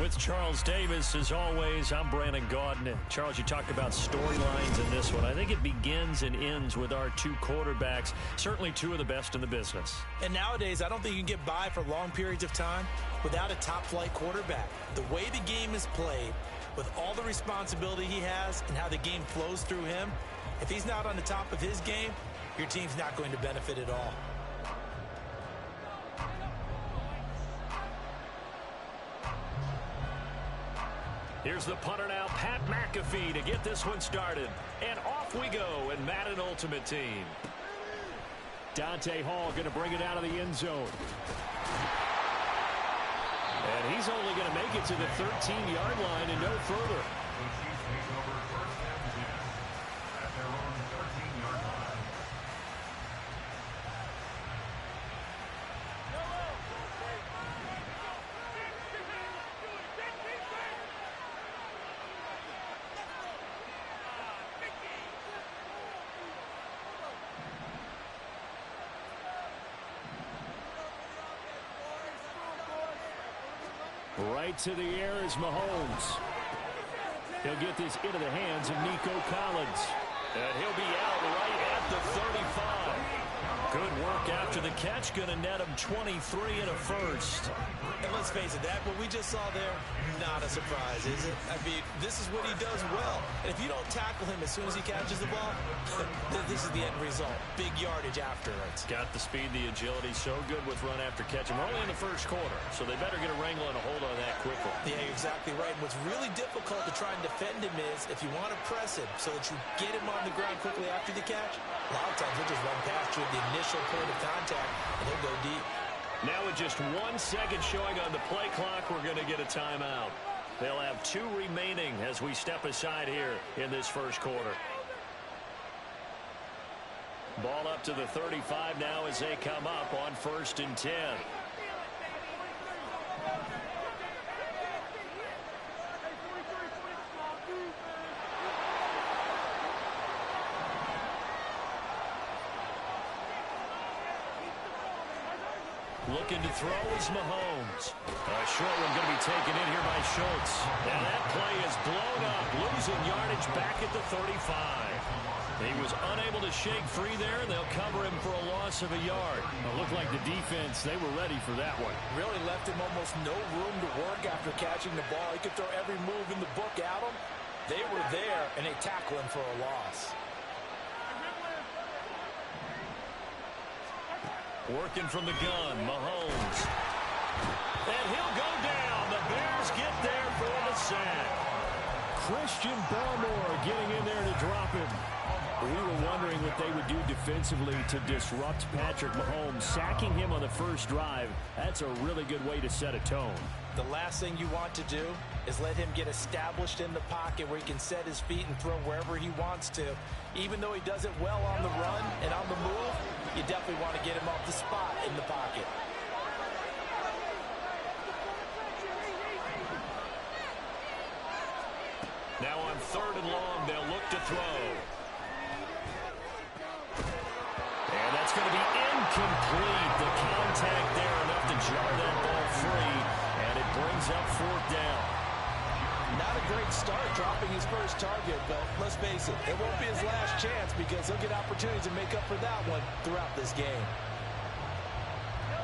With Charles Davis, as always, I'm Brandon Gaudin. Charles, you talked about storylines in this one. I think it begins and ends with our two quarterbacks, certainly two of the best in the business. And nowadays, I don't think you can get by for long periods of time without a top-flight quarterback. The way the game is played, with all the responsibility he has and how the game flows through him, if he's not on the top of his game, your team's not going to benefit at all. Here's the punter now, Pat McAfee, to get this one started. And off we go in Madden Ultimate Team. Dante Hall going to bring it out of the end zone. And he's only going to make it to the 13-yard line and no further. Right to the air is Mahomes. He'll get this into the hands of Nico Collins. And he'll be out right at the 35. Good work after the catch. Going to net him 23 and a first. And let's face it, that what we just saw there, not a surprise, is it? I mean, this is what he does well. And if you don't tackle him as soon as he catches the ball, this is the end result. Big yardage after it. Got the speed, the agility, so good with run after catch. And we're only in the first quarter, so they better get a wrangle and a hold on that quickly. Yeah, you're exactly right. And what's really difficult to try and defend him is if you want to press him so that you get him on the ground quickly after the catch, a lot of times he'll just run past you at the initial point of contact, and he'll go deep. Now with just 1 second showing on the play clock, we're going to get a timeout. They'll have 2 remaining as we step aside here in this first quarter. Ball up to the 35 now as they come up on 1st and 10. Looking to throw is Mahomes. A short one going to be taken in here by Schultz. And that play is blown up, losing yardage back at the 35. He was unable to shake free there, and they'll cover him for a loss of a yard. It looked like the defense, they were ready for that one. Really left him almost no room to work after catching the ball. He could throw every move in the book at him. They were there, and they tackle him for a loss. Working from the gun, Mahomes. And he'll go down. The Bears get there for the sack. Christian Barmore getting in there to drop him. We were wondering what they would do defensively to disrupt Patrick Mahomes. Sacking him on the first drive, that's a really good way to set a tone. The last thing you want to do is let him get established in the pocket where he can set his feet and throw wherever he wants to. Even though he does it well on the run and on the move, you definitely want to get him off the spot in the pocket. Now on 3rd and long, they'll look to throw. And that's going to be incomplete. The contact there enough to jar that ball free, and it brings up 4th down. Not a great start dropping his first target, but let's face it, it won't be his last chance because he'll get opportunities to make up for that one throughout this game.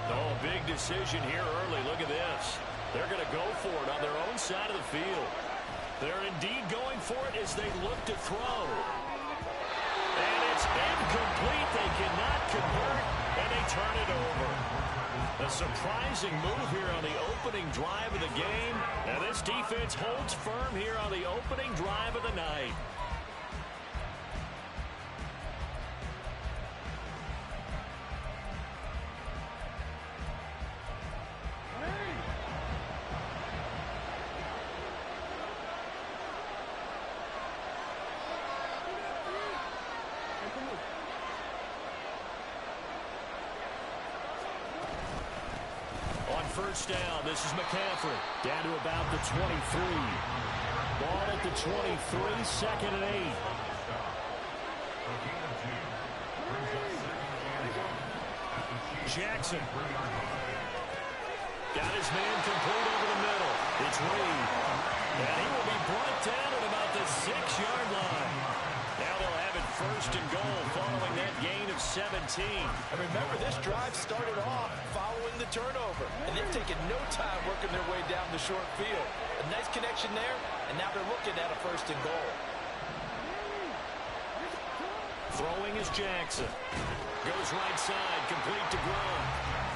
Oh, big decision here early. Look at this. They're going to go for it on their own side of the field. They're indeed going for it as they look to throw. And it's incomplete. They cannot convert, and they turn it over. A surprising move here on the opening drive of the game. And this defense holds firm here on the opening drive of the night. First down, this is McCaffrey. Down to about the 23. Ball at the 23, 2nd and 8. Jackson. Got his man complete over the middle. It's Reed. And he will be brought down at about the 6-yard line. Now they'll have it first and goal following that gain of 17. And remember, this drive started off following the turnover. And they've taken no time working their way down the short field. A nice connection there, and now they're looking at a first and goal. Throwing is Jackson. Goes right side, complete to Gronk.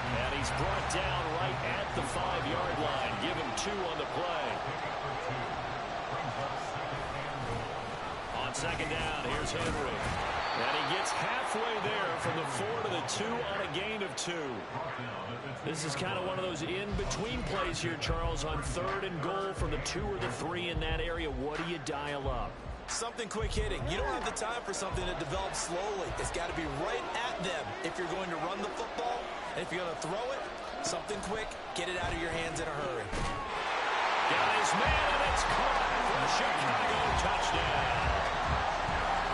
And he's brought down right at the 5-yard line. Give him 2 on the play. On second down, here's Henry. And he gets halfway there from the 4 to the 2 on a gain of 2. This is kind of one of those in-between plays here, Charles, on 3rd and goal from the 2 or the 3 in that area. What do you dial up? Something quick hitting. You don't have the time for something that develops slowly. It's got to be right at them if you're going to run the football. And if you're going to throw it, something quick, get it out of your hands in a hurry. Got his man, and it's caught for the Chicago touchdown.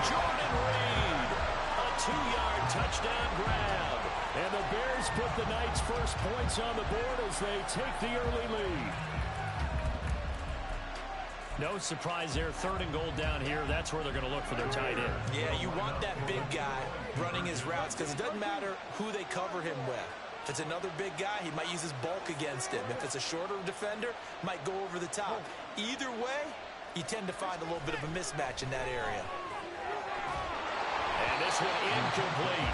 Jordan Reed, a 2-yard touchdown grab. And the Bears put the Knights' first points on the board as they take the early lead. No surprise there. 3rd and goal down here. That's where they're going to look for their tight end. Yeah, you want that big guy running his routes because it doesn't matter who they cover him with. If it's another big guy, he might use his bulk against him. If it's a shorter defender, might go over the top. Either way, you tend to find a little bit of a mismatch in that area. And this one incomplete.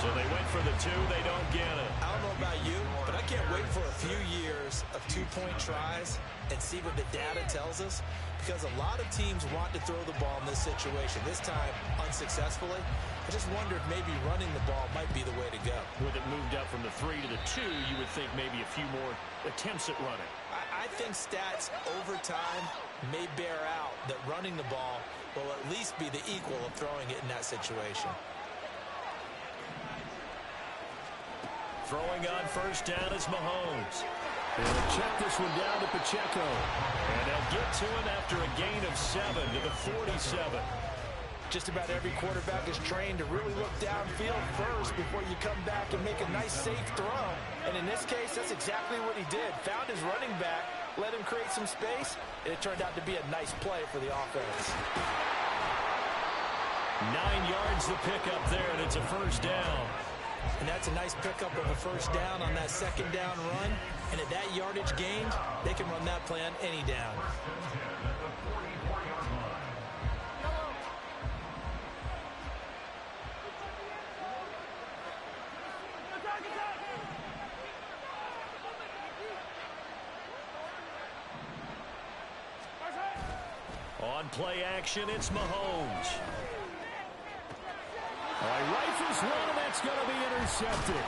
So they went for the 2. They don't get it. I don't know about you, but I can't wait for a few years of 2-point tries and see what the data tells us, because a lot of teams want to throw the ball in this situation. This time, unsuccessfully. I just wonder if maybe running the ball might be the way to go. With it moved up from the 3 to the 2, you would think maybe a few more attempts at running. I think stats over time may bear out that running the ball will at least be the equal of throwing it in that situation. Throwing on first down is Mahomes. They'll check this one down to Pacheco. And they'll get to him after a gain of 7 to the 47. Just about every quarterback is trained to really look downfield first before you come back and make a nice, safe throw. And in this case, that's exactly what he did. Found his running back, let him create some space, and it turned out to be a nice play for the offense. 9 yards the pickup there, and it's a first down. And that's a nice pickup of a first down on that second down run. And at that yardage gained, they can run that play on any down. On play action, it's Mahomes. Rifles one, and that's going to be intercepted.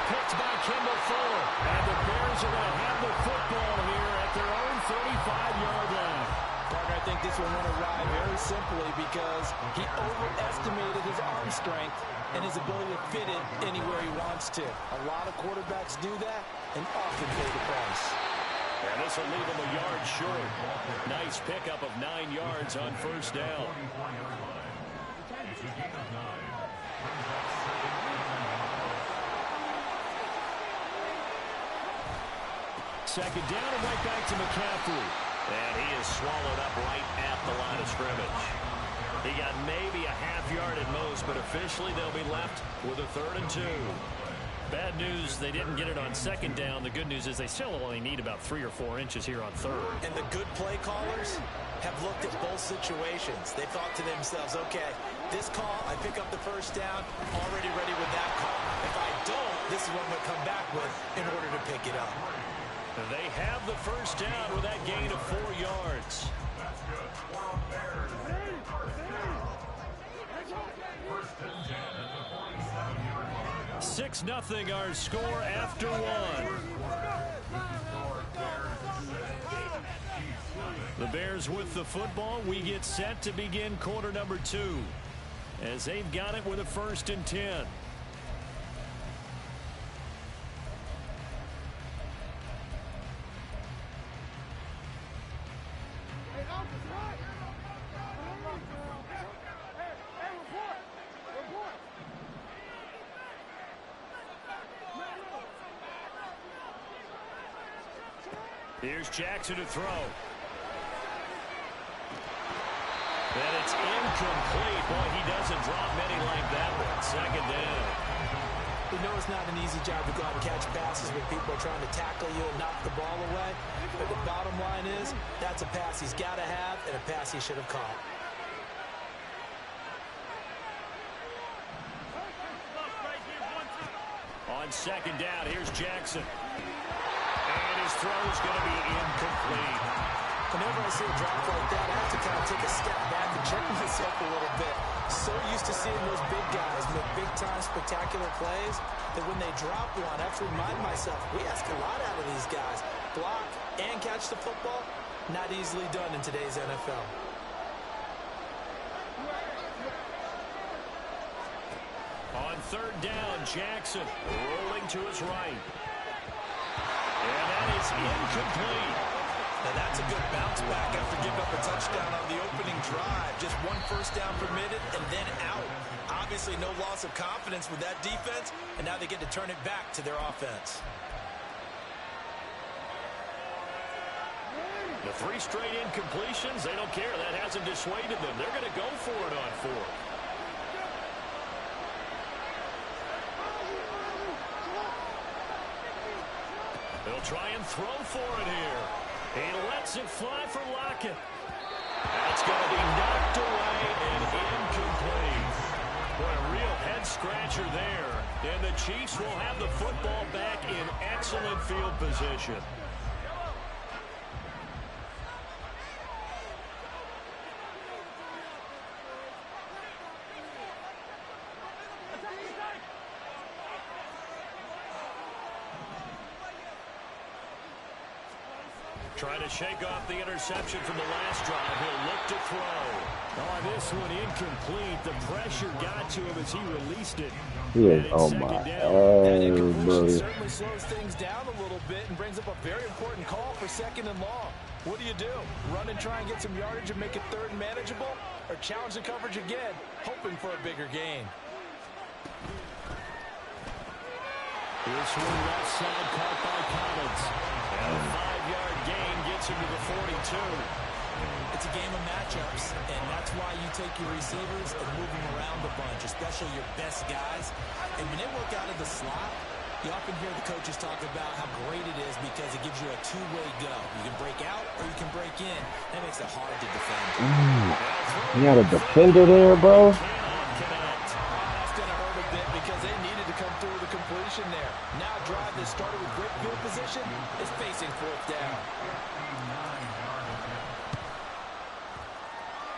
Picked by Kimball Fuller. And the Bears are going to have the football here at their own 35-yard line. Parker, I think this one went awry very simply because he overestimated his arm strength and his ability to fit it anywhere he wants to. A lot of quarterbacks do that and often pay the price. And this will leave him a yard short. Nice pickup of 9 yards on first down. Second down and right back to McCaffrey. And he is swallowed up right at the line of scrimmage. He got maybe a half yard at most, but officially they'll be left with a 3rd and 2. Bad news, they didn't get it on second down. The good news is they still only need about 3 or 4 inches here on 3rd. And the good play callers have looked at both situations. They thought to themselves, okay, this call, I pick up the first down, already ready with that call. If I don't, this is what I'm going to come back with in order to pick it up. They have the first down with that gain of 4 yards. 6-0 our score after 1. The Bears with the football. We get set to begin quarter number 2 as they've got it with a 1st and 10. Here's Jackson to throw. And it's incomplete. Boy, he doesn't drop many like that one. Second down. You know it's not an easy job to go out and catch passes when people are trying to tackle you and knock the ball away. But the bottom line is, that's a pass he's got to have and a pass he should have caught. On second down, here's Jackson. And his throw's going to be incomplete. Whenever I see a drop like that, I have to kind of take a step back and check myself a little bit. So used to seeing those big guys make big-time spectacular plays that when they drop one, I have to remind myself, we ask a lot out of these guys. Block and catch the football, not easily done in today's NFL. On third down, Jackson rolling to his right. And that is incomplete. Now that's a good bounce back after giving up a touchdown on the opening drive. Just one first down permitted and then out. Obviously no loss of confidence with that defense, and now they get to turn it back to their offense. The 3 straight incompletions, they don't care. That hasn't dissuaded them. They're going to go for it on 4th. They'll try and throw for it here. He lets it fly for Lockett. That's going to be knocked away and incomplete. What a real head-scratcher there. And the Chiefs will have the football back in excellent field position. Trying to shake off the interception from the last drive. He'll look to throw. Oh, this one incomplete. The pressure got to him as he released it. He is, oh my, That incompletion buddy. certainly slows things down a little bit and brings up a very important call for 2nd and long. What do? Run and try and get some yardage and make it 3rd and manageable? Or challenge the coverage again, hoping for a bigger gain? This one left side caught by Collins. And a 5-yard gain gets him to the 42. It's a game of matchups, and that's why you take your receivers and move them around a bunch, especially your best guys. And when they work out of the slot, you often hear the coaches talk about how great it is because it gives you a 2-way go. You can break out or you can break in. That makes it hard to defend. You got a defender there, bro. That's going to hurt a bit because they needed to come through the completion there. Now a drive that started with great field position is facing 4th down.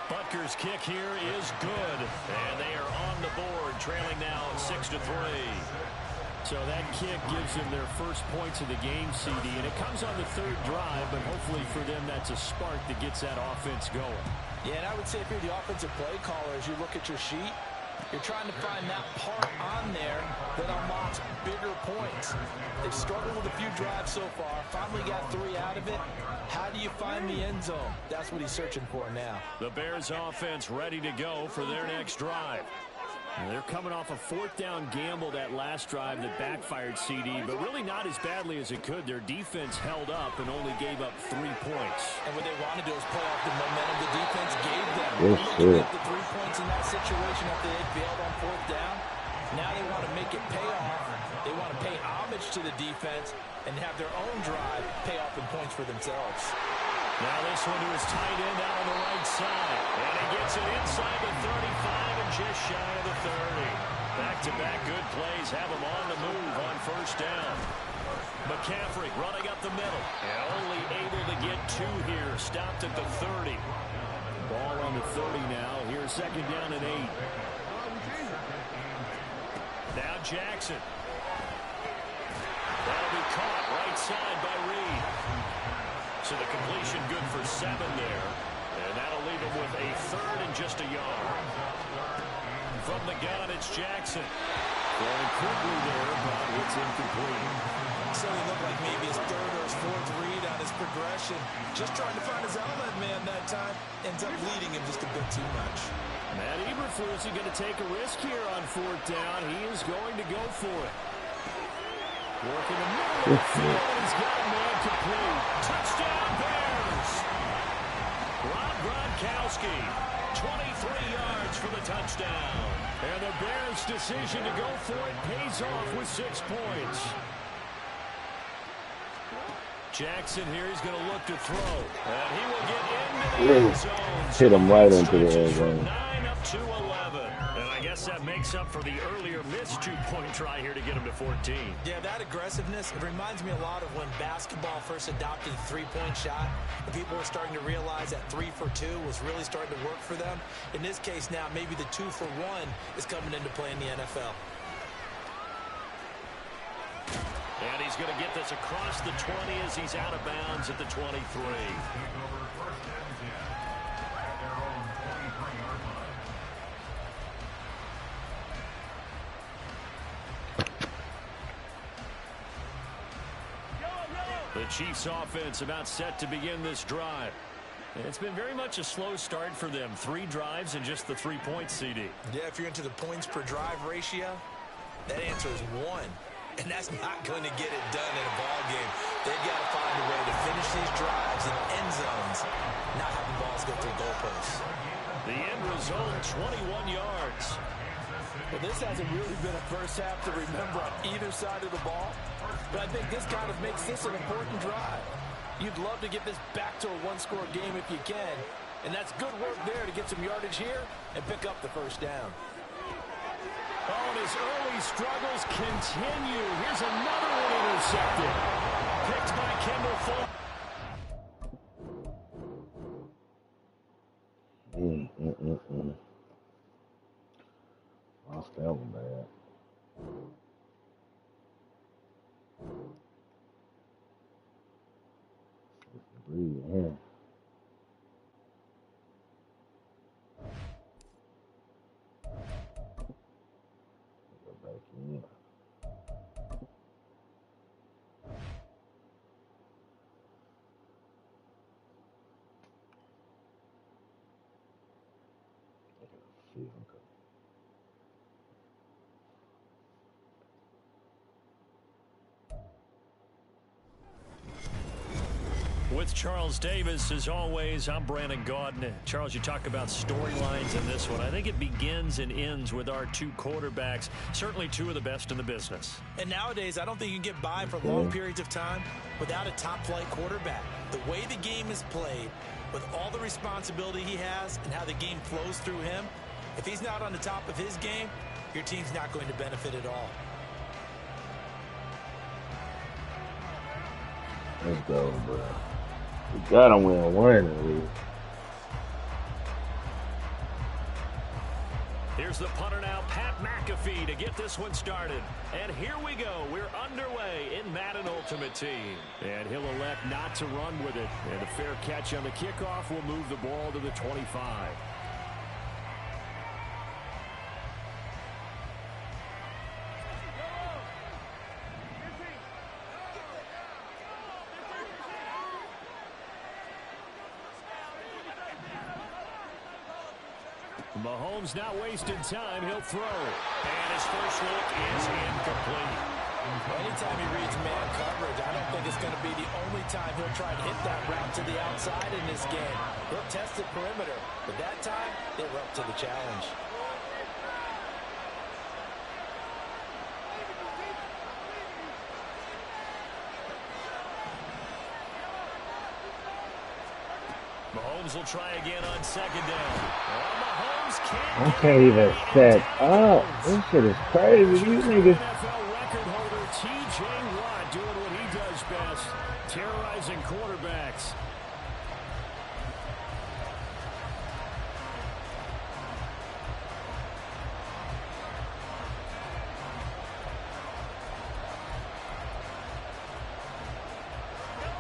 Butker's kick here is good. And they are on the board, trailing now 6-3. So that kick gives them their first points of the game, CD, and it comes on the 3rd drive, but hopefully for them that's a spark that gets that offense going. Yeah, and I would say if you're the offensive play caller, as you look at your sheet, you're trying to find that part on there that unlocks bigger points. They've struggled with a few drives so far, finally got 3 out of it. How do you find the end zone? That's what he's searching for now. The Bears offense ready to go for their next drive. And they're coming off a 4th down gamble that last drive that backfired, CD, but really not as badly as it could. Their defense held up and only gave up 3 points. And what they want to do is pull off the momentum the defense gave them. Yes, They sir. get the 3 points in that situation after they failed on 4th down. Now they want to make it pay off. They want to pay homage to the defense and have their own drive pay off in points for themselves. Now this one to his tight end out on the right side. And he gets it inside the 35 and just shy of the 30. Back-to-back good plays have him on the move on 1st down. McCaffrey running up the middle. And only able to get 2 here. Stopped at the 30. Ball on the 30 now. Here's 2nd down and 8. Now Jackson. That'll be caught right side by Reed. So the completion good for 7 there. And that'll leave him with a 3rd and just a yard. From the gun, it's Jackson. Going quickly there, but it's incomplete. So he looked like maybe his 3rd or his 4th read on his progression. Just trying to find his outlet man that time. Ends up leading him just a bit too much. Matt Eberflus is going to take a risk here on 4th down. He is going to go for it. Working the middle of the field. He's got a man complete. Touchdown, Bears. Rob Gronkowski, 23 yards for the touchdown. And the Bears' decision to go for it pays off with 6 points. Jackson here, he's going to look to throw. And he will get into the end zone. Hit him right into the end zone. 9 up to 11. And I guess that makes up for the earlier missed 2-point try here to get him to 14. Yeah, that aggressiveness, it reminds me a lot of when basketball first adopted the three-point shot, and people were starting to realize that 3 for 2 was really starting to work for them. In this case now, maybe the 2 for 1 is coming into play in the NFL. And he's going to get this across the 20 as he's out of bounds at the 23. The Chiefs offense about set to begin this drive. And it's been very much a slow start for them. 3 drives and just the 3-point CD. Yeah, if you're into the points per drive ratio, that answer is 1. And that's not going to get it done in a ball game. They've got to find a way to finish these drives in end zones, not having balls go through goalposts. The end result, 21 yards. Well, this hasn't really been a first half to remember on either side of the ball. But I think this kind of makes this an important drive. You'd love to get this back to a one-score game if you can. And that's good work there to get some yardage here and pick up the first down. Oh, and his early struggles continue. Here's another one intercepted. Picked by Kendall Fuller. Lost that one bad. Breathe here. Go back in. With Charles Davis, as always, I'm Brandon Gaudin. Charles, you talk about storylines in this one. I think it begins and ends with our 2 quarterbacks, certainly 2 of the best in the business. And nowadays, I don't think you can get by for long periods of time without a top-flight quarterback. The way the game is played, with all the responsibility he has and how the game flows through him, if he's not on the top of his game, your team's not going to benefit at all. Let's go, bro. We gotta win one at least. Here's the punter now, Pat McAfee, to get this one started. And here we go. We're underway in Madden Ultimate Team. And he'll elect not to run with it. And a fair catch on the kickoff will move the ball to the 25. Mahomes not wasting time. He'll throw. And his first look is incomplete. Anytime he reads man coverage, I don't think it's going to be the only time he'll try to hit that route to the outside in this game. He'll test the perimeter, but that time, they were up to the challenge. Mahomes will try again on second down. Well, Mahomes I can't even set up. This shit is crazy. You niggas. NFL record holder T.J. Watt doing what he does best, terrorizing quarterbacks.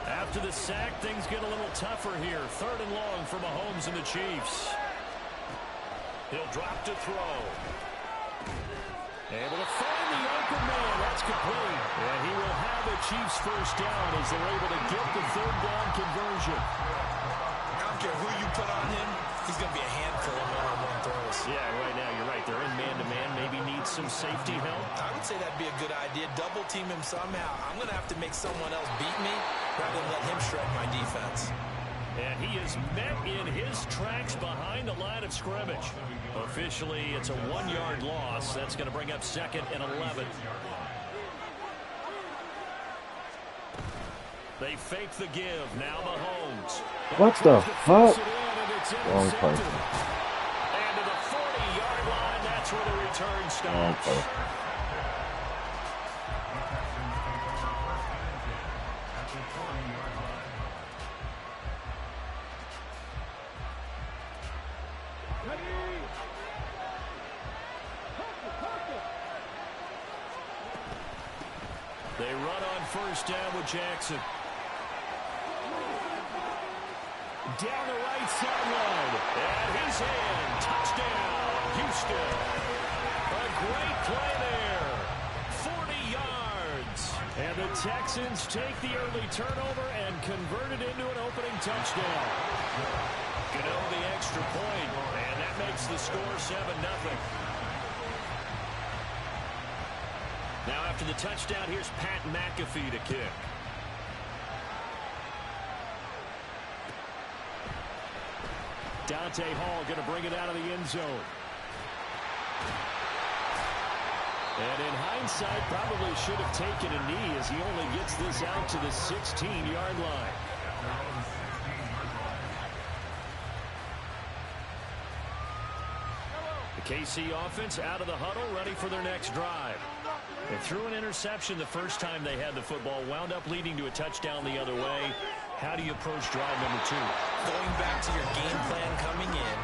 After the sack, things get a little tougher here. 3rd and long for Mahomes and the Chiefs. He'll drop to throw. Able to find the open man. That's complete. And he will have the Chiefs first down as they're able to get the 3rd down conversion. I don't care who you put on him, he's going to be a handful of one-on-one throws. this. Yeah, right now you're right. They're in man-to-man. Maybe need some safety help. I would say that'd be a good idea. Double team him somehow. I'm going to have to make someone else beat me rather than let him shred my defense. And he is met in his tracks behind the line of scrimmage. Officially, it's a 1-yard loss. That's going to bring up 2nd and 11. They fake the give. Now Mahomes. What the fuck? Wrong person. And to the 40-yard line, that's where the return stops. Wrong person. They run on first down with Jackson. Down the right sideline. And he's in. Touchdown, Houston. A great play there. 40 yards. And the Texans take the early turnover and convert it into an opening touchdown. Gano the extra point, and that makes the score 7-0. Now after the touchdown, here's Pat McAfee to kick. Dante Hall going to bring it out of the end zone. And in hindsight, probably should have taken a knee as he only gets this out to the 16-yard line. The KC offense out of the huddle, ready for their next drive. They threw an interception the first time they had the football, wound up leading to a touchdown the other way. How do you approach drive number 2? Going back to your game plan coming in,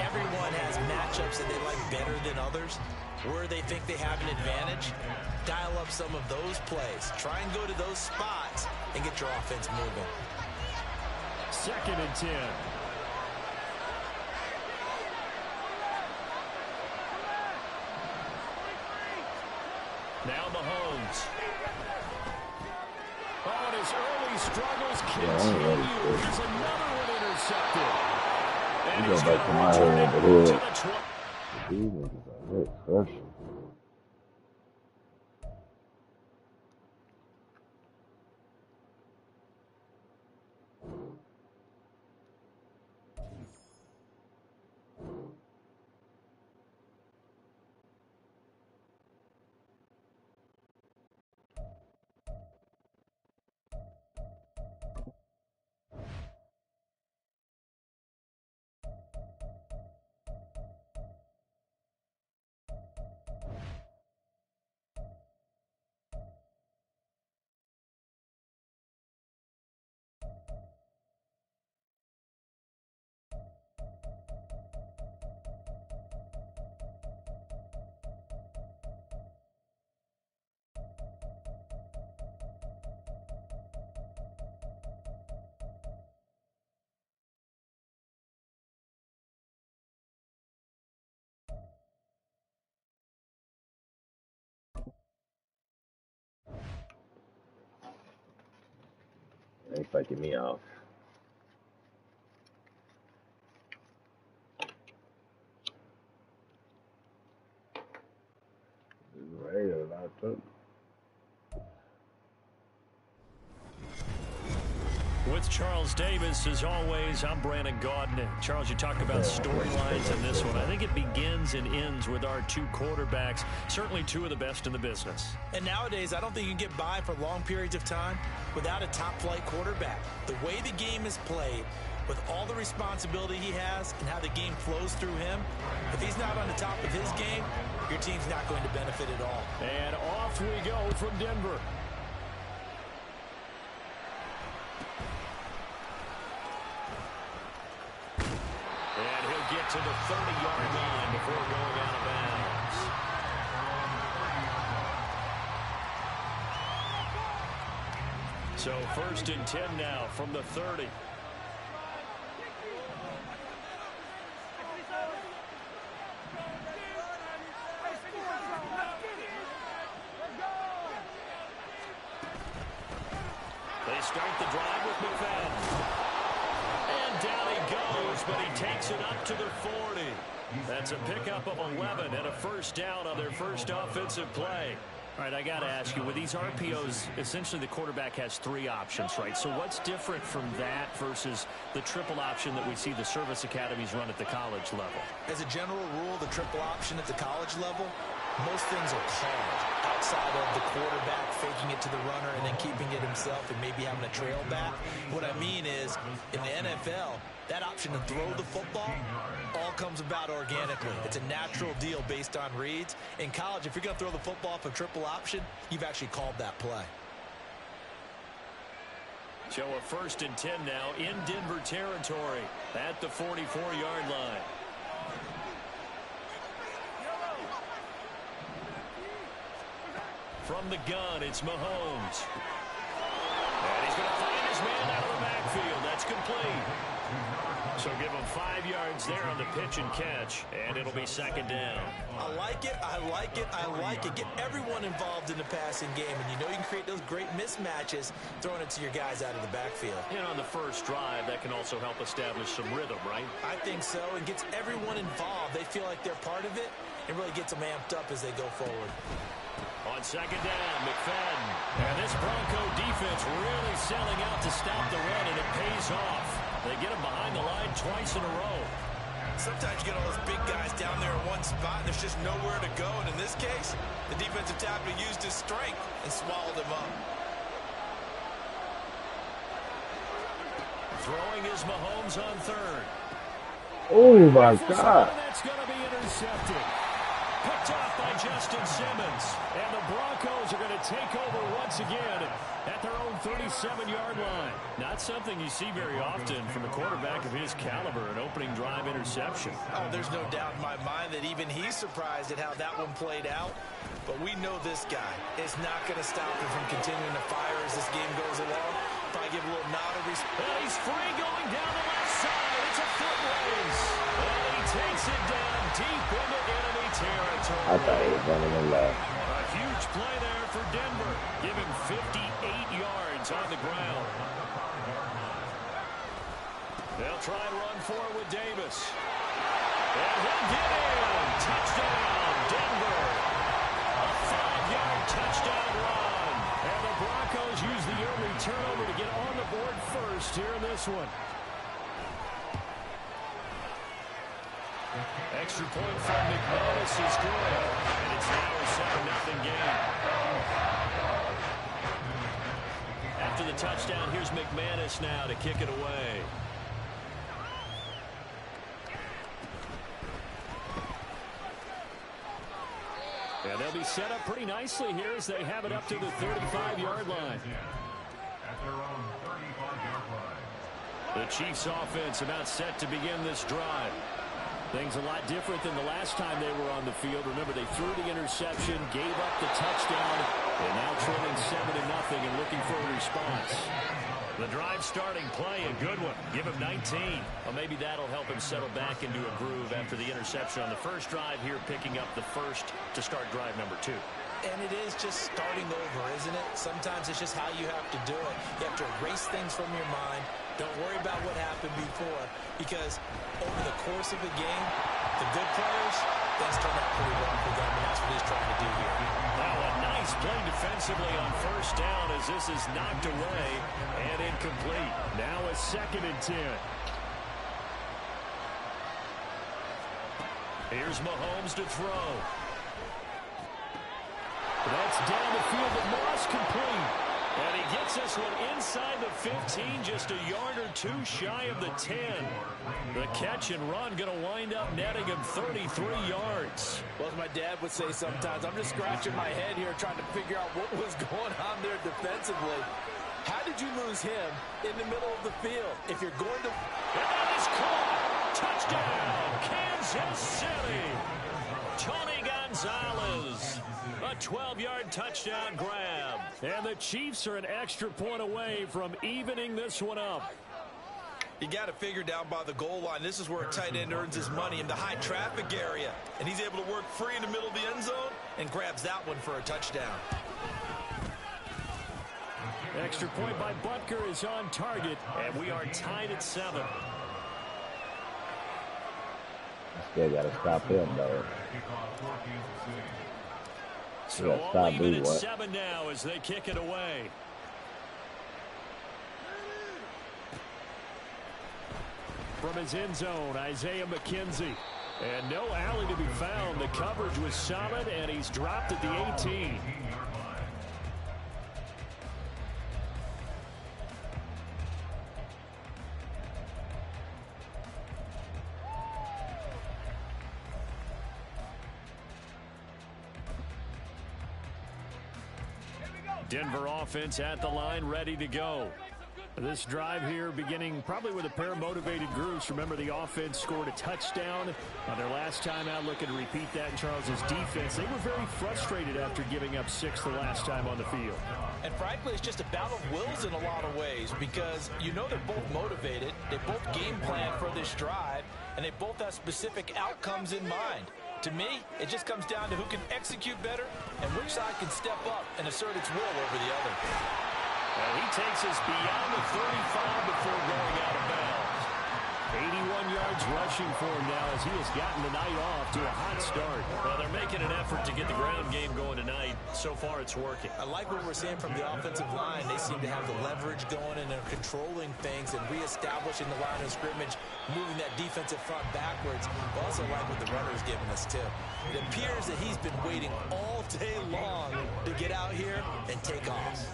everyone has matchups that they like better than others. Where they think they have an advantage, dial up some of those plays. Try and go to those spots and get your offense moving. 2nd and 10. Now Mahomes. Oh, and his early struggles continue. There's another one intercepted. And You go he's back to my going head to over return here. it to the 20. These niggas are hit special. They fucking me off. Right, I took. With Charles Davis, as always, I'm Brandon Gaudin. Charles, you talk about storylines in this one. I think it begins and ends with our 2 quarterbacks, certainly 2 of the best in the business. And nowadays, I don't think you can get by for long periods of time without a top-flight quarterback. The way the game is played, with all the responsibility he has and how the game flows through him, if he's not on the top of his game, your team's not going to benefit at all. And off we go from Denver. And he'll get to the 30-yard line before going out of bounds. So 1st and 10 now from the 30. They start the drive with McFadden. And down he goes but he takes it up to the 40. That's a pickup of 11 and a first down on their first offensive play. All right, I got to ask you, with these RPOs, essentially the quarterback has 3 options, right? So what's different from that versus the triple option that we see the service academies run at the college level? As a general rule, the triple option at the college level, most things are called outside of the quarterback faking it to the runner and then keeping it himself and maybe having a trail back. What I mean is, in the NFL, that option to throw the football all comes about organically. It's a natural deal based on reads. In college, if you're going to throw the football off a triple option, you've actually called that play. So a 1st and 10 now in Denver territory at the 44-yard line. From the gun, it's Mahomes. And he's going to find his man out of the backfield. That's complete. So give him 5 yards there on the pitch and catch, and it'll be 2nd down. I like it, I like it, I like it. Get everyone involved in the passing game, and you know you can create those great mismatches throwing it to your guys out of the backfield. And on the first drive, that can also help establish some rhythm, right? I think so, and gets everyone involved. They feel like they're part of it, and really gets them amped up as they go forward. On 2nd down, McFadden. And this Bronco defense really selling out to stop the run, and it pays off. They get him behind the line twice in a row. Sometimes you get all those big guys down there in one spot, and there's just nowhere to go. And in this case, the defensive tackle used his strength and swallowed him up. Throwing is Mahomes on 3rd. Oh, my God. That's going to be intercepted. Picked off by Justin Simmons. And the Broncos are going to take over once again at their own 37-yard line. Not something you see very often from a quarterback of his caliber, an opening drive interception. Oh, there's no doubt in my mind that even he's surprised at how that one played out. But we know this guy is not going to stop him from continuing to fire as this game goes along. Probably give a little nod of respect. And he's free going down the left side. It's a foot race. And he takes it down deep into enemy territory. I thought he was running the left. A huge play there for Denver. Give him 58 yards on the ground. They'll try and run for it with Davis. And he'll get in. Touchdown, Denver. A 5-yard touchdown run. And the Broncos use the early turnover to get on the board first here in this one. Extra point from McManus is good. And it's now a 7-0 game. After the touchdown, here's McManus now to kick it away. And they'll be set up pretty nicely here as they have it up to the 35-yard line. The Chiefs offense about set to begin this drive. Things a lot different than the last time they were on the field. Remember, they threw the interception, gave up the touchdown, and now trailing 7-0 and looking for a response. The drive starting play, a good one. Give him 19. Well, maybe that'll help him settle back into a groove after the interception on the first drive here, picking up the first to start drive number 2. And it is just starting over, isn't it? Sometimes it's just how you have to do it. You have to erase things from your mind. Don't worry about what happened before, because over the course of a game, the good players, things turn out pretty well for them, and that's what he's trying to do here. Now a nice play defensively on first down as this is knocked away and incomplete. Now a 2nd and 10. Here's Mahomes to throw. That's down the field to Moss, complete. And he gets this one inside the 15, just a yard or 2 shy of the 10. The catch and run going to wind up netting him 33 yards. Well, as my dad would say sometimes, I'm just scratching my head here trying to figure out what was going on there defensively. How did you lose him in the middle of the field? If you're going to... And that is caught! Touchdown, Kansas City! Tony Gonzalez. A 12-yard touchdown grab. And the Chiefs are an extra point away from evening this one up. You got to figure down by the goal line. This is where a tight end earns his money in the high traffic area. And he's able to work free in the middle of the end zone and grabs that one for a touchdown. Extra point by Butker is on target. And we are tied at 7. Still got to stop him, though. So all even at 7 now as they kick it away. From his end zone, Isaiah McKenzie. And no alley to be found. The coverage was solid, and he's dropped at the 18. Denver offense at the line, ready to go. This drive here beginning probably with a pair of motivated groups. Remember, the offense scored a touchdown on their last time out. Looking to repeat that in Charles's defense. They were very frustrated after giving up 6 the last time on the field. And frankly, it's just a battle of wills in a lot of ways because you know they're both motivated. They both game plan for this drive, and they both have specific outcomes in mind. To me, it just comes down to who can execute better and which side can step up and assert its will over the other. Well, he takes us beyond the 35 before going out of bounds. 81 yards rushing for him now as he has gotten the night off to a hot start. Well, they're making an effort to get the ground game going tonight. So far, it's working. I like what we're seeing from the offensive line. They seem to have the leverage going, and they're controlling things and reestablishing the line of scrimmage, moving that defensive front backwards. I also like what the runner is giving us, too. It appears that he's been waiting all day long to get out here and take off.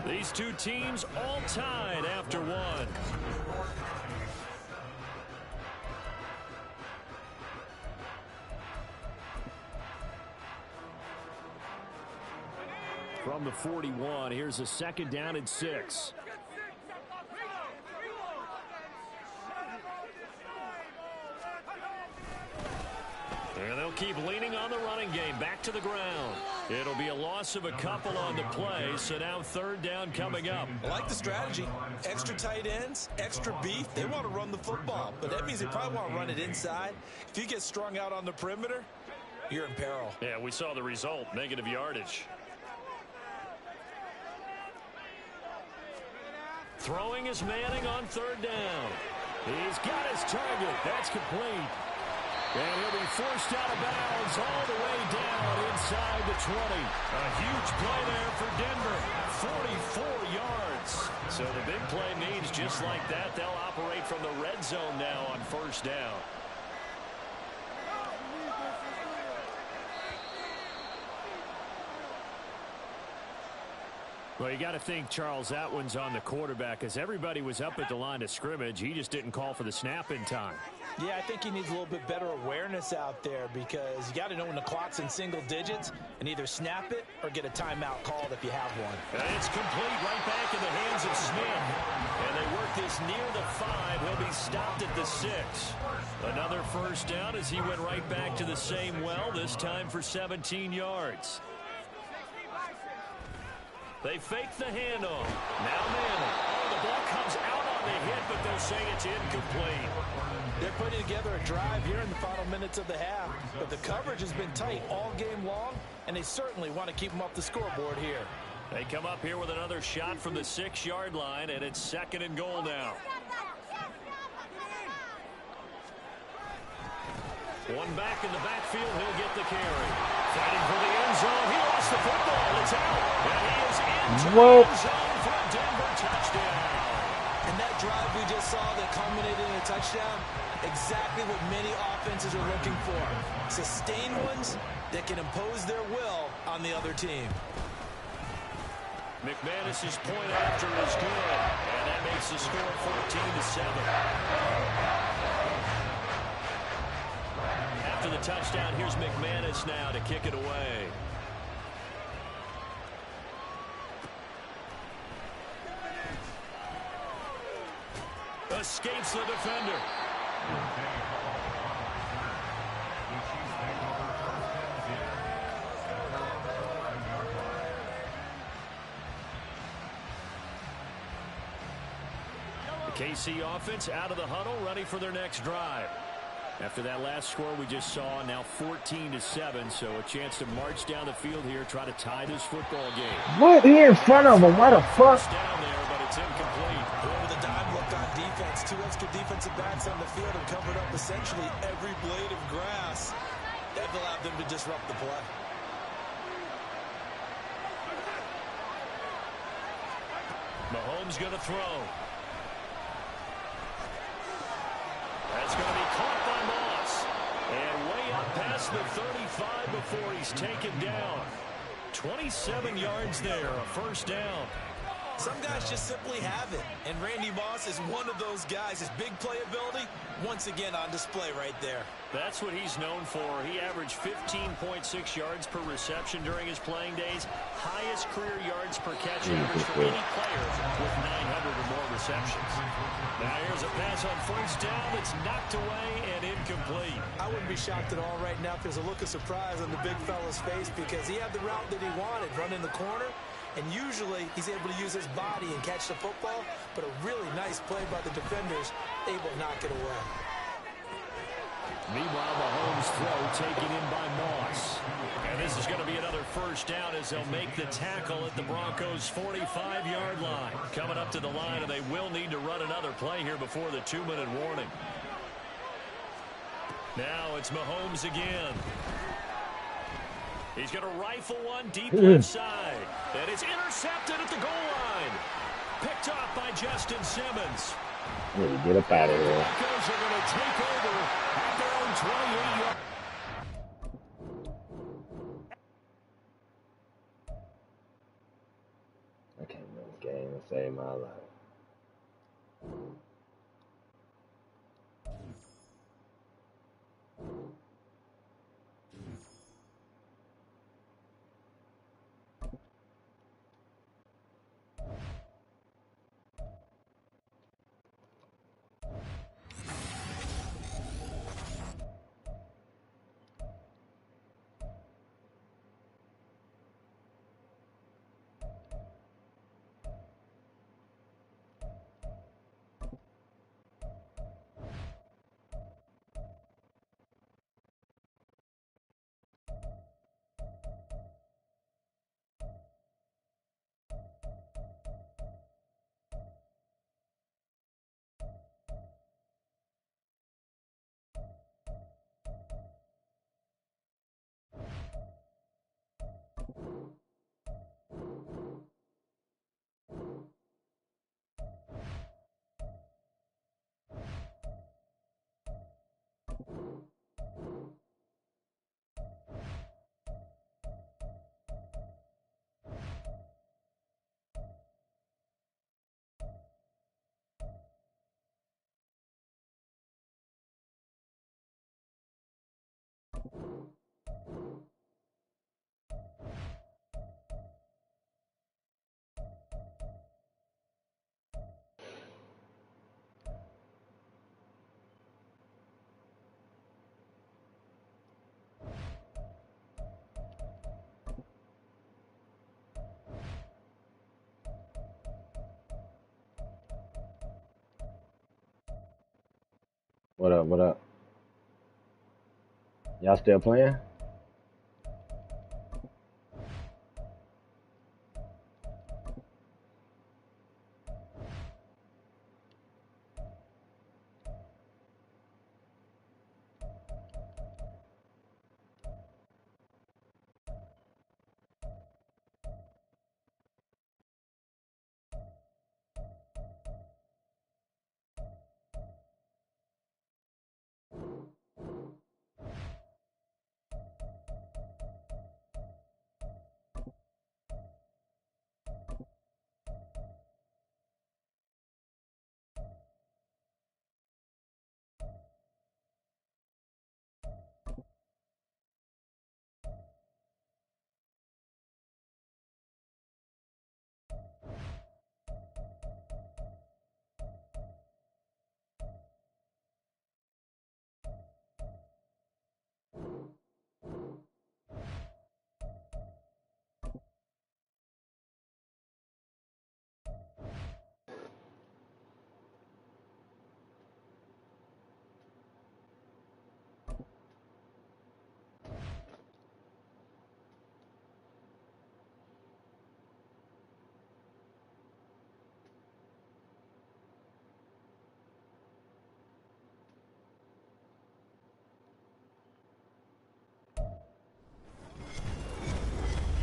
These two teams all tied after one. From the 41, here's a 2nd down and 6. And they'll keep leaning on the running game. Back to the ground. It'll be a loss of a couple on the play, so now 3rd down coming up. I like the strategy. Extra tight ends, extra beef. They want to run the football, but that means they probably want to run it inside. If you get strung out on the perimeter, you're in peril. Yeah, we saw the result, negative yardage. Throwing is Manning on 3rd down. He's got his target. That's complete. And he'll be forced out of bounds all the way down inside the 20. A huge play there for Denver. 44 yards. So the big play means just like that, they'll operate from the red zone now on 1st down. Well, you got to think, Charles, that one's on the quarterback as everybody was up at the line of scrimmage. He just didn't call for the snap in time. Yeah, I think he needs a little bit better awareness out there because you got to know when the clock's in single digits and either snap it or get a timeout called if you have one. And it's complete right back in the hands of Smith. And they work this near the 5. He'll be stopped at the 6. Another 1st down as he went right back to the same well, this time for 17 yards. They fake the handoff. Now Manning. Oh, the ball comes out on the hit, but they'll say it's incomplete. They're putting together a drive here in the final minutes of the half, but the coverage has been tight all game long, and they certainly want to keep them off the scoreboard here. They come up here with another shot from the 6-yard line, and it's 2nd and goal now. One back in the backfield, he'll get the carry. Fighting for the end zone. He lost the football. It's out. And he is into the end zone for a Denver touchdown. And that drive we just saw that culminated in a touchdown, exactly what many offenses are looking for. Sustained ones that can impose their will on the other team. McManus's point after is good. And that makes the score 14-7. After the touchdown, here's McManus now to kick it away. Escapes the defender. The KC offense out of the huddle, ready for their next drive. After that last score we just saw, now 14-7, so a chance to march down the field here, try to tie this football game. What? He in front of him. What the fuck? Down there, but it's incomplete. Over the dime look on defense. 2 extra defensive backs on the field and covered up essentially every blade of grass. That allowed them to disrupt the play. Mahomes going to throw. That's going to be caught by Moss. And way up past the 35 before he's taken down. 27 yards there, a first down. Some guys just simply have it. And Randy Moss is one of those guys. His big playability, once again on display right there. That's what he's known for. He averaged 15.6 yards per reception during his playing days. Highest career yards per catch average for any player with 900 or more receptions. Now here's a pass on first down. It's knocked away and incomplete. I wouldn't be shocked at all right now if there's a look of surprise on the big fella's face because he had the route that he wanted, running the corner. And usually he's able to use his body and catch the football, but a really nice play by the defenders, able to knock it away. Meanwhile, Mahomes' throw taken in by Moss. And this is going to be another first down as they'll make the tackle at the Broncos' 45-yard line. Coming up to the line, and they will need to run another play here before the 2-minute warning. Now it's Mahomes again. He's going to rifle one deep left side. And it's intercepted at the goal line. Picked off by Justin Simmons. Yeah, get up out of here. Broncos are going to take over at their own 28-yard. I can't win this game and save my life. What up, what up? Y'all still playing?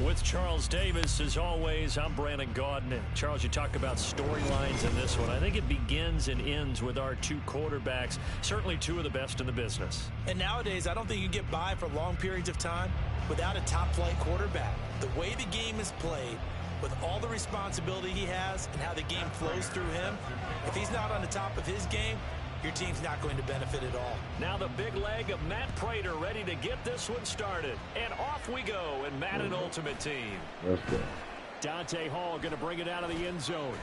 With Charles Davis, as always, I'm Brandon Gaudin. Charles, you talk about storylines in this one. I think it begins and ends with our two quarterbacks, certainly two of the best in the business. And nowadays, I don't think you can get by for long periods of time without a top-flight quarterback. The way the game is played, with all the responsibility he has and how the game flows through him, if he's not on the top of his game, your team's not going to benefit at all. Now the big leg of Matt Prater ready to get this one started. And off we go in Madden Ultimate Team. Let's go. Dante Hall going to bring it out of the end zone.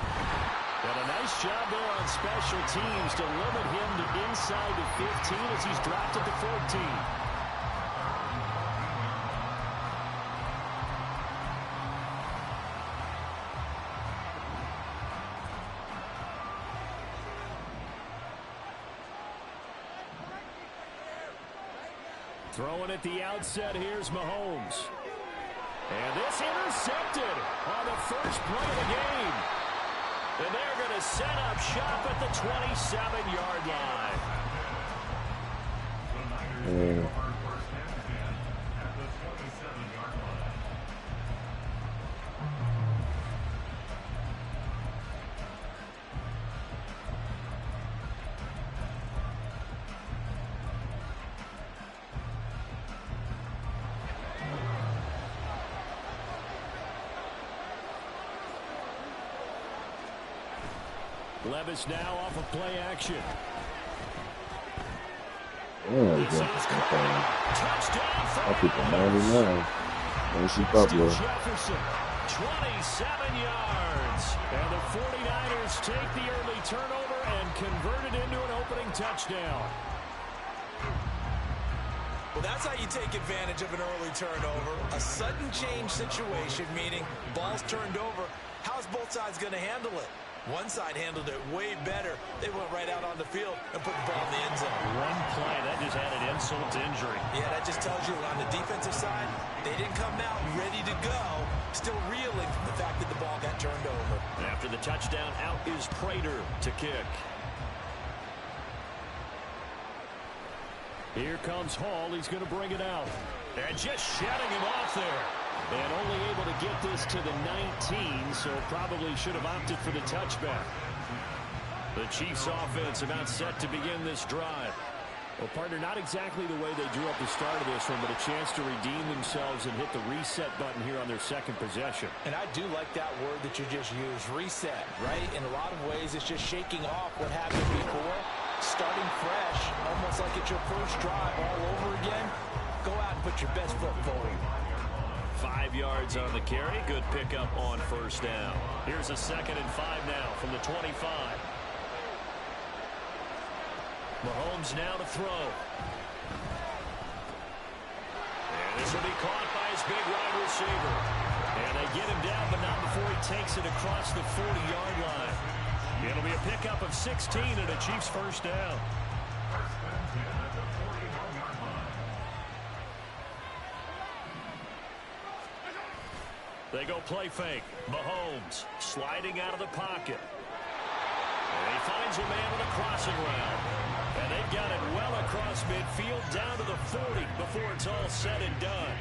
And a nice job there on special teams to limit him to inside the 15 as he's dropped at the 14. Throwing at the outset, here's Mahomes. And this intercepted on the first play of the game. And they're going to set up shop at the 27-yard line. Levis now off of play action. Touchdown. I'll keep it 99. Don't keep up, bro. Jefferson, 27 yards. And the 49ers take the early turnover and convert it into an opening touchdown. Well, that's how you take advantage of an early turnover. A sudden change situation, meaning ball's turned over. How's both sides going to handle it? One side handled it way better. They went right out on the field and put the ball in the end zone. One play, that just added insult to injury. Yeah, that just tells you on the defensive side, they didn't come out ready to go, still reeling from the fact that the ball got turned over. After the touchdown, out is Prater to kick. Here comes Hall. He's going to bring it out. And just shutting him off there. And only able to get this to the 19, so probably should have opted for the touchback. The Chiefs offense about set to begin this drive. Well, partner, not exactly the way they drew up the start of this one, but a chance to redeem themselves and hit the reset button here on their second possession. And I do like that word that you just used, reset, right? In a lot of ways, it's just shaking off what happened before, starting fresh, almost like it's your first drive all over again. Go out and put your best foot forward. 5 yards on the carry. Good pickup on first down. Here's a 2nd and 5 now from the 25. Mahomes now to throw. And this will be caught by his big wide receiver. And they get him down, but not before he takes it across the 40-yard line. It'll be a pickup of 16 and a Chiefs first down. They go play fake. Mahomes sliding out of the pocket. And he finds a man on a crossing route. And they've got it well across midfield down to the 40 before it's all said and done.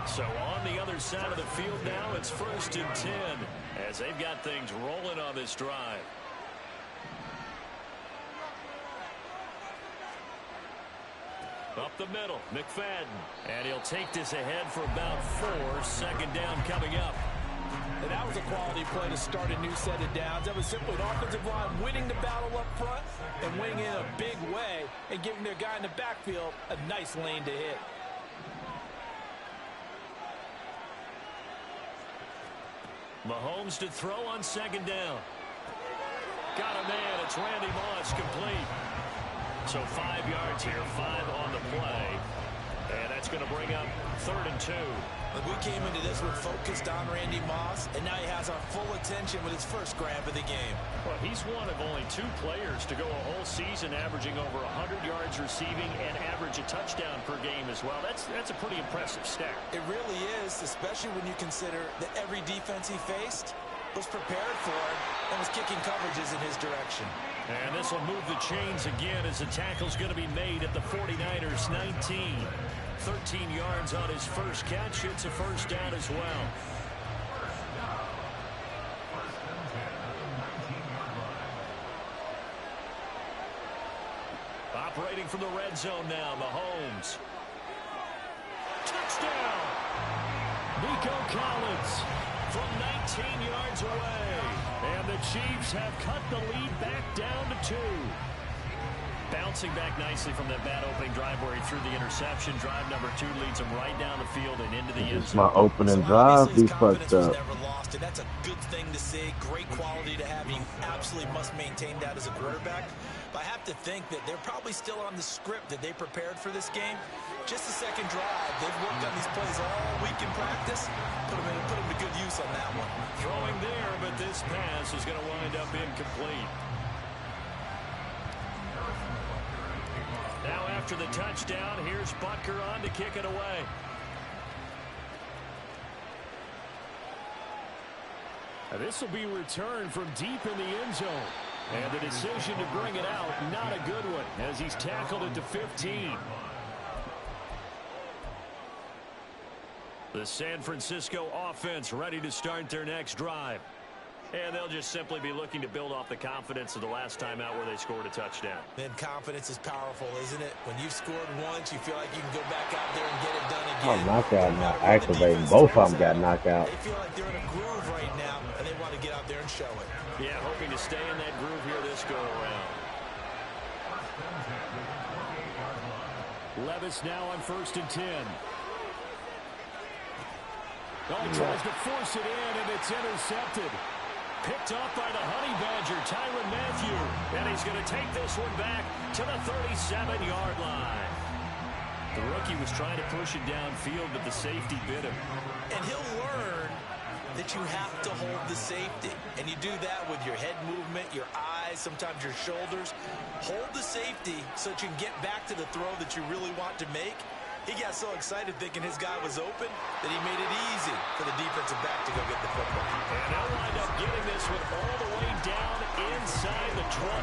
So on the other side of the field now, it's 1st and 10 as they've got things rolling on this drive. Up the middle, McFadden. And he'll take this ahead for about 4. 2nd down coming up. And that was a quality play to start a new set of downs. That was simply an offensive line winning the battle up front and winning in a big way and giving their guy in the backfield a nice lane to hit. Mahomes to throw on 2nd down. Got a man. It's Randy Moss complete. So 5 yards here, 5 on the play. And that's going to bring up 3rd and 2. We came into this one focused on Randy Moss, and now he has our full attention with his first grab of the game. Well, he's one of only 2 players to go a whole season averaging over 100 yards receiving and average a touchdown per game as well. That's a pretty impressive stat. It really is, especially when you consider that every defense he faced, was prepared for it and was kicking coverages in his direction. And this will move the chains again as the tackle's going to be made at the 49ers 19. 13 yards on his first catch. It's a first down as well. Operating from the red zone now, Mahomes. Touchdown! Nico Collins From 19 yards away. and the Chiefs have cut the lead back down to 2. Bouncing back nicely from that bad opening drive where he threw the interception. Drive number 2 leads him right down the field and into the end It's zone. my opening So drive. obviously He his confidence fucked was up. never lost, and that's a good thing to see. Great quality to have. You absolutely must maintain that as a quarterback. But I have to think that they're probably still on the script that they prepared for this game. Just a second drive. They've worked on these plays all week in practice. Put them to good use on that one. Throwing there, but this pass is going to wind up incomplete. Now after the touchdown, here's Butker on to kick it away. This will be returned from deep in the end zone. And the decision to bring it out, not a good one, as he's tackled at the 15. The San Francisco offense ready to start their next drive. And they'll just simply be looking to build off the confidence of the last time out where they scored a touchdown. Then confidence is powerful, isn't it? When you've scored once, you feel like you can go back out there and get it done Oh, again. knockout No not matter where the activating. defense Both of throws them got at, knocked out. They feel like they're in a groove right now, and they want to get out there and show it. Yeah, hoping to stay in that groove here this go-around. Levis now on 1st and 10. Oh, he tries to force it in, and it's intercepted. Picked off by the Honey Badger, Tyrann Mathieu. And he's going to take this one back to the 37-yard line. The rookie was trying to push it downfield, but the safety bit him. And he'll learn that you have to hold the safety. And you do that with your head movement, your eyes, sometimes your shoulders. Hold the safety so that you can get back to the throw that you really want to make. He got so excited thinking his guy was open that he made it easy for the defensive back to go get the football. And they'll wind up getting this one all the way down inside the 20.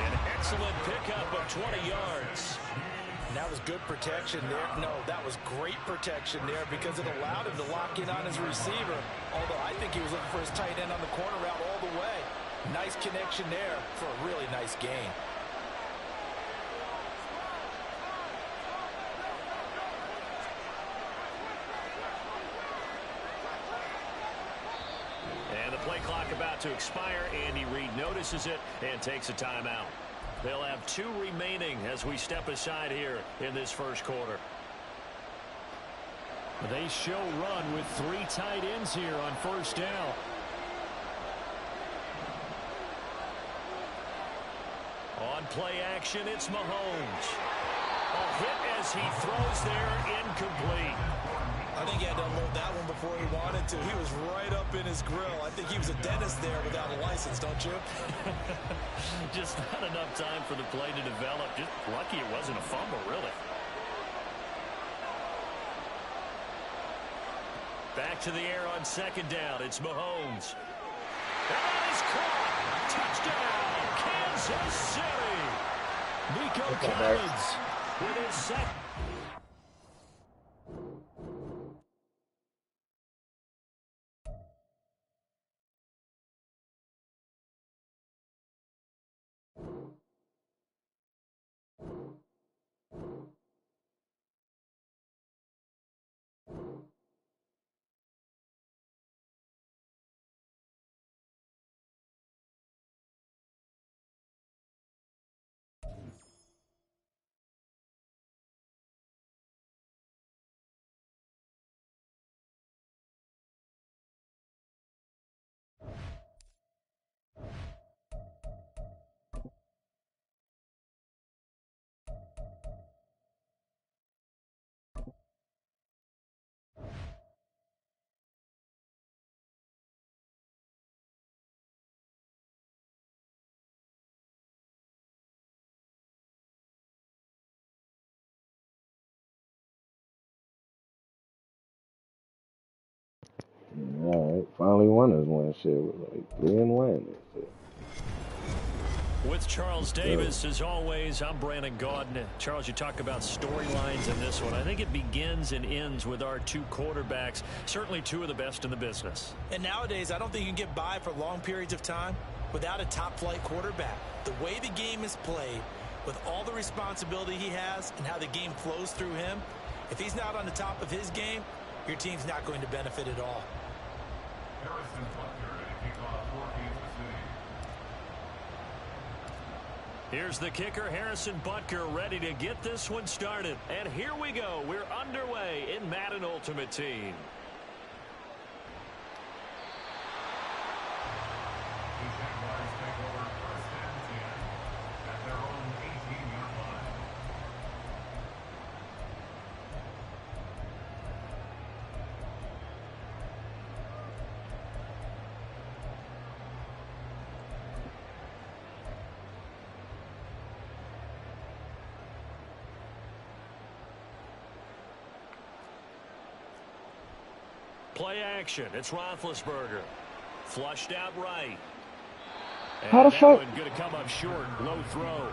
An excellent pickup of 20 yards. And that was good protection there. No, that was great protection there because it allowed him to lock in on his receiver. Although I think he was looking for his tight end on the corner route all the way. Nice connection there for a really nice gain. And the play clock about to expire. Andy Reid notices it and takes a timeout. They'll have 2 remaining as we step aside here in this first quarter. They show run with 3 tight ends here on 1st down. On play action, it's Mahomes. A hit as he throws there, incomplete. I think he had to unload that one before he wanted to. He was right up in his grill. I think he was a dentist there without a license, don't you? Just not enough time for the play to develop. Just lucky it wasn't a fumble, really. Back to the air on 2nd down. It's Mahomes. And that is caught. Touchdown, Kansas City. Nico Collins With his second. All right, finally won this one. Shit, with like 3-1. With Charles Davis, as always, I'm Brandon Gaudin. Charles, you talk about storylines in this one. I think it begins and ends with our two quarterbacks, certainly two of the best in the business. And nowadays, I don't think you can get by for long periods of time without a top-flight quarterback. The way the game is played, with all the responsibility he has and how the game flows through him, if he's not on the top of his game, your team's not going to benefit at all. Here's the kicker, Harrison Butker, ready to get this one started. And here we go. We're underway in Madden Ultimate Team. Play action. It's Roethlisberger. Flushed out right. And How the fuck? Going to come up short. Low throw.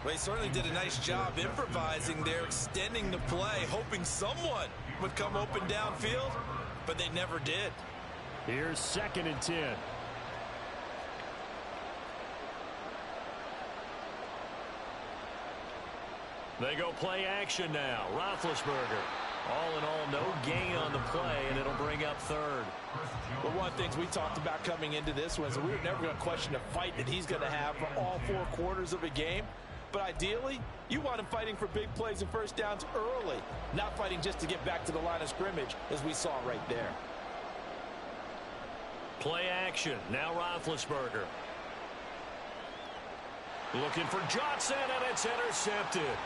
Well, he certainly did a nice job improvising there, extending the play, hoping someone would come open downfield, but they never did. Here's 2nd and 10. They go play action now. Roethlisberger. All in all, no gain on the play, and it'll bring up 3rd. But one of the things we talked about coming into this one is we were never going to question the fight that he's going to have for all 4 quarters of a game. But ideally, you want him fighting for big plays and first downs early, not fighting just to get back to the line of scrimmage, as we saw right there. Play action. Now Roethlisberger. Looking for Johnson, and it's intercepted.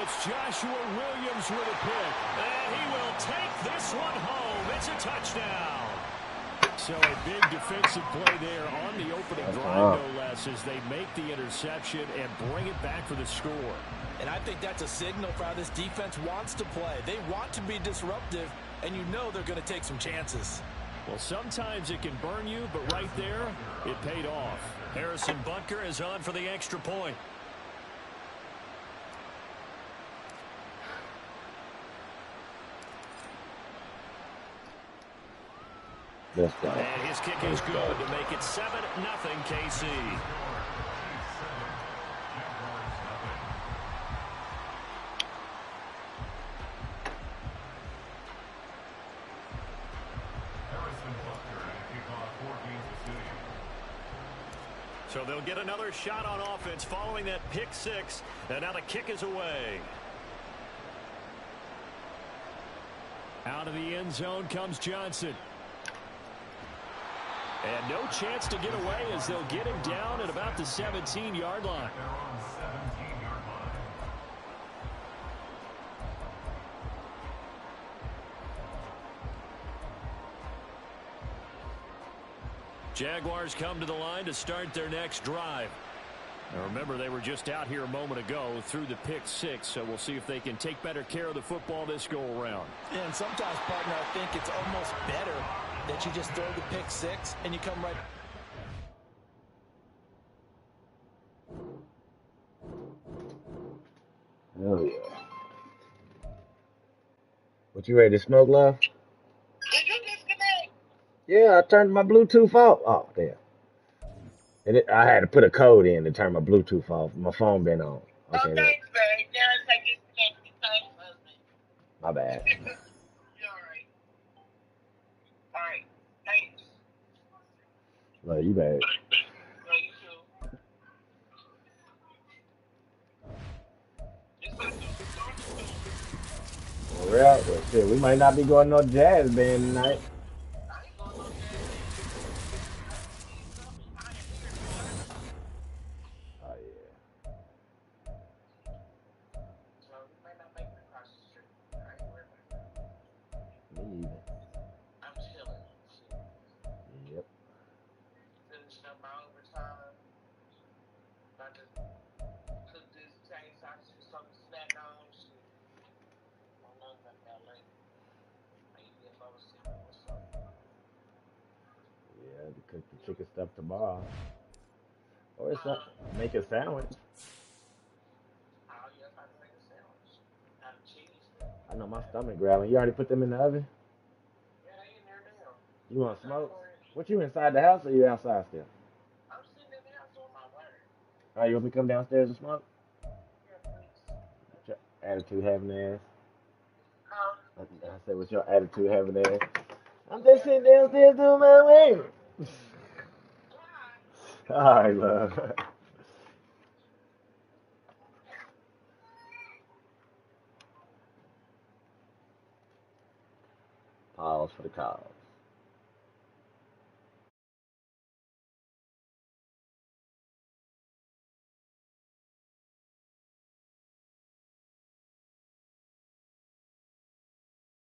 It's Joshua Williams with a pick. And he will take this one home. It's a touchdown. So a big defensive play there on the opening drive, no less, as they make the interception and bring it back for the score. And I think that's a signal for how this defense wants to play. They want to be disruptive, and you know they're going to take some chances. Well, sometimes it can burn you, but right there, it paid off. Harrison Butker is on for the extra point. Let's go. And his kick is good to make it 7-0 KC. So they'll get another shot on offense following that pick 6. And now the kick is away. Out of the end zone comes Johnson. And no chance to get away as they'll get him down at about the 17-yard line. Jaguars come to the line to start their next drive. Now remember, they were just out here a moment ago through the pick 6, so we'll see if they can take better care of the football this go-around. Yeah, and sometimes, partner, I think it's almost better that you just throw the pick 6 and you come right. Hell yeah. What, you ready to smoke, love? Did you disconnect? Yeah, I turned my Bluetooth off. Oh, damn. And I had to put a code in to turn my Bluetooth off. My phone been on. Oh, Okay, thanks, babe. Now it's like disconnected. Thanks, husband. my bad. You're all right. All right. Thanks. Love you, babe. Love you too. Well, well, shit, we might not be going to no jazz band tonight. Oh, yeah. Me either. I'm chilling. Yep. Finishing up my overtime. About to cook this Italian sausage, something to snack on. Shit. I don't know about that later. Maybe if I was sick, what's up? cook the chicken stuff tomorrow. Or it's not, make a sandwich. Oh, yes, I can make a sandwich out of cheese. I know my stomach growling. You already put them in the oven? Yeah, they in there now. You want to smoke? What, you inside the house or you outside still? I'm sitting in the house doing my work. Oh, you want me to come downstairs and smoke? Yeah, please. What's your attitude having ass? Huh? I said, what's your attitude having ass? I'm just sitting downstairs doing my work. Why? All right, love. Pause for the cause.